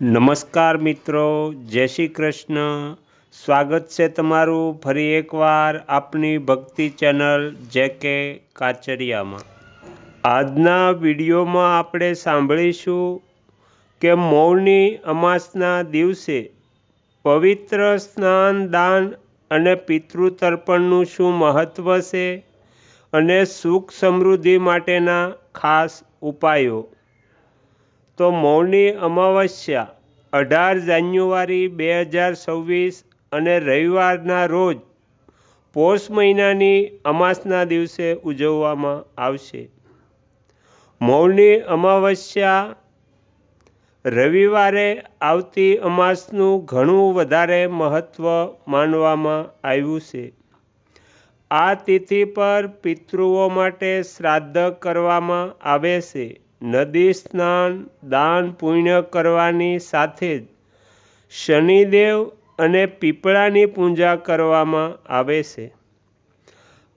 નમસ્કાર મિત્રો, જય શ્રી કૃષ્ણ. સ્વાગત છે તમારું ફરી એકવાર આપની ભક્તિ ચેનલ જે.કે. કાચરિયામાં. આજના વિડીયોમાં આપણે સાંભળીશું કે મૌની અમાસના દિવસે પવિત્ર સ્નાન, દાન અને પિતૃતર્પણનું શું મહત્ત્વ છે અને સુખ સમૃદ્ધિ માટેના ખાસ ઉપાયો. તો મૌની અમાવસ્યા 18 જાન્યુઆરી 2026 અને રવિવારના રોજ પોષ મહિનાની અમાસના દિવસે ઉજવવામાં આવશે. મૌની અમાવસ્યા રવિવારે આવતી અમાસનું ઘણું વધારે મહત્ત્વ માનવામાં આવ્યું છે. આ તિથિ પર પિતૃઓ માટે શ્રાદ્ધ કરવામાં આવે છે. નદી સ્નાન, દાન પુણ્ય કરવાની સાથે જ શનિદેવ અને પીપળાની પૂજા કરવામાં આવે છે.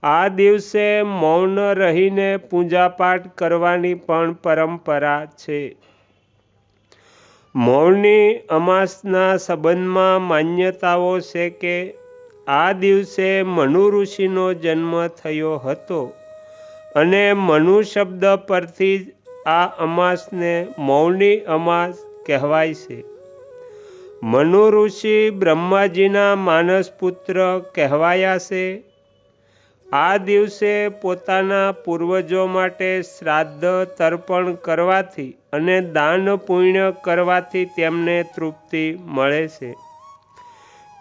આ દિવસે મૌન રહીને પૂજાપાઠ કરવાની પણ પરંપરા છે. મૌની અમાસના સંબંધમાં માન્યતાઓ છે કે આ દિવસે મનુ ઋષિનો જન્મ થયો હતો અને મનુ શબ્દ પરથી જ આ અમાસને મૌની અમાસ કહેવાય છે. મનુ ઋષિ બ્રહ્માજીના માનસ પુત્ર કહેવાયા છે. આ દિવસે પોતાના પૂર્વજો માટે શ્રાદ્ધ તર્પણ કરવાથી અને દાન પુણ્ય કરવાથી તેમને તૃપ્તિ મળે છે.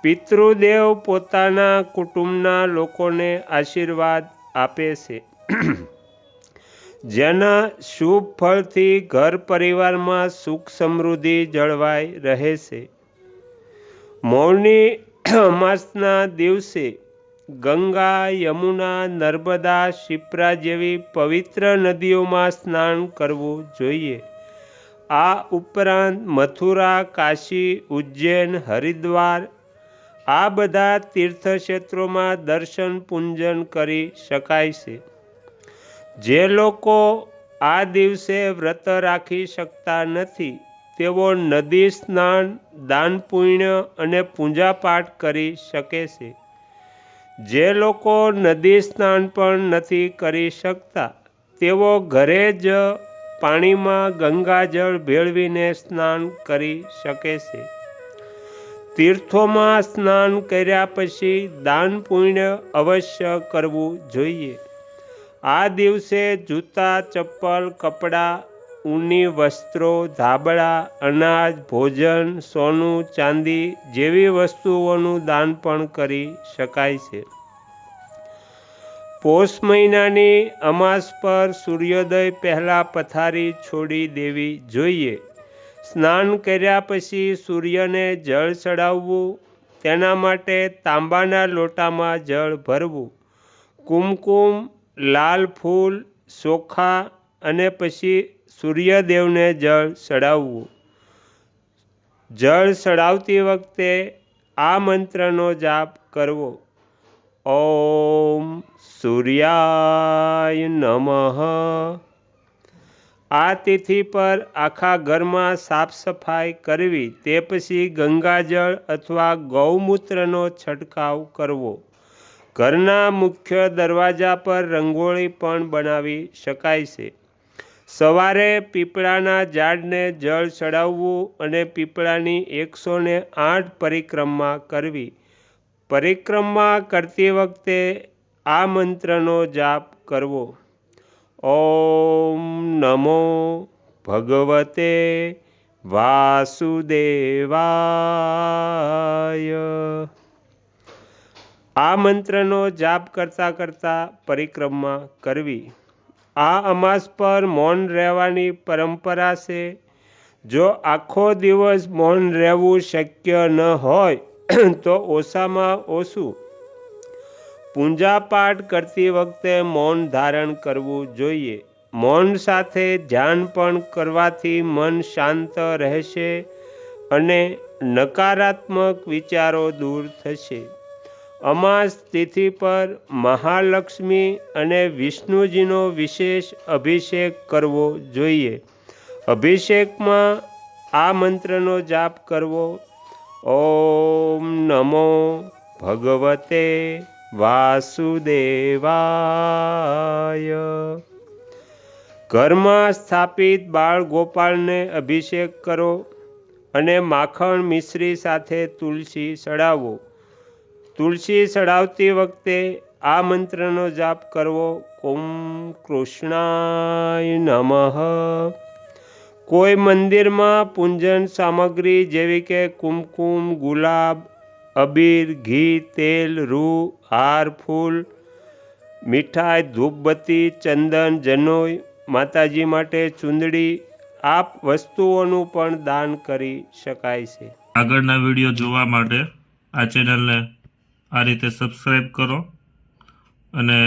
પિતૃદેવ પોતાના કુટુંબના લોકોને આશીર્વાદ આપે છે, જેના શુભ ફળથી ઘર પરિવારમાં સુખ સમૃદ્ધિ જળવાઈ રહે છે. મૌની અમાસના દિવસે ગંગા, યમુના, નર્મદા, શિપ્રા જેવી પવિત્ર નદીઓમાં સ્નાન કરવું જોઈએ. આ ઉપરાંત મથુરા, કાશી, ઉજ્જૈન, હરિદ્વાર આ બધા તીર્થક્ષેત્રોમાં દર્શન પૂજન કરી શકાય છે. જે લોકો આ દિવસે વ્રત રાખી શકતા નથી તેઓ નદી સ્નાન, દાન પુણ્ય અને પૂજાપાઠ કરી શકે છે. જે લોકો નદી સ્નાન પણ નથી કરી શકતા તેઓ ઘરે જ પાણીમાં ગંગાજળ ભેળવીને સ્નાન કરી શકે છે. તીર્થોમાં સ્નાન કર્યા પછી દાન પુણ્ય અવશ્ય કરવું જોઈએ. આ દિવસે જૂતા, ચપ્પલ, કપડાં, ઊની વસ્ત્રો, ધાબળા, અનાજ, ભોજન, સોનું, ચાંદી જેવી વસ્તુઓનું દાન પણ કરી શકાય છે. પોષ મહિનાની અમાસ પર સૂર્યોદય પહેલાં પથારી છોડી દેવી જોઈએ. સ્નાન કર્યા પછી સૂર્યને જળ ચડાવવું. તેના માટે તાંબાના લોટામાં જળ ભરવું, કુમકુમ, લાલ ફૂલ, ચોખા અને પછી સૂર્યદેવને જળ ચડાવવું. જળ ચડાવતી વખતે આ મંત્રનો જાપ કરવો: ઓમ સૂર્યાય નમઃ. આ તિથિ પર આખા ઘરમાં સાફ સફાઈ કરવી. તે પછી ગંગાજળ અથવા ગૌમૂત્રનો છંટકાવ કરવો. ઘરના મુખ્ય દરવાજા પર રંગોળી પણ બનાવી શકાય છે. સવારે પીપળાના ઝાડને જળ ચડાવવું અને પીપળાની 108 પરિક્રમા કરવી. પરિક્રમા કરતી વખતે આ મંત્રનો જાપ કરવો: ઓમ નમો ભગવતે વાસુદેવાય. આ મંત્રનો જાપ કરતાં કરતાં પરિક્રમા કરવી. આ અમાસ પર મૌન રહેવાની પરંપરા છે. જો આખો દિવસ મૌન રહેવું શક્ય ન હોય તો ઓછામાં ઓછું પૂજાપાઠ કરતી વખતે મૌન ધારણ કરવું જોઈએ. મૌન સાથે ધ્યાન પણ કરવાથી મન શાંત રહેશે અને નકારાત્મક વિચારો દૂર થશે. અમાસ તિથિ પર મહાલક્ષ્મી અને વિષ્ણુજીનો વિશેષ અભિષેક કરવો જોઈએ. અભિષેકમાં આ મંત્રનો જાપ કરવો. ઓમ નમો ભગવતે વાસુદેવાય. ઘરમાં સ્થાપિત બાળ ગોપાળને અભિષેક કરો અને માખણ મિશ્રી સાથે તુલસી ચડાવો. તુલસી ચડાવતી વખતે આ મંત્રનો જાપ કરવો. ઓમ કૃષ્ણાય નમઃ. કોઈ મંદિરમાં પૂજન સામગ્રી જેવી કે કુમકુમ, ગુલાબ, અબીર, ઘી, તેલ, રૂ, હાર, ફૂલ, મીઠાઈ, ધૂપબત્તી, ચંદન, જનોઈ, માતાજી માટે ચૂંદડી, આ વસ્તુઓનું પણ દાન કરી શકાય છે. આગળના વિડીયો જોવા માટે આ ચેનલને આ રીતે સબસ્ક્રાઈબ કરો અને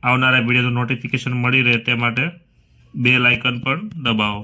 આવનારા વિડીયોનું નોટિફિકેશન મળી રહે તે માટે બેલ આઇકન પણ દબાવો.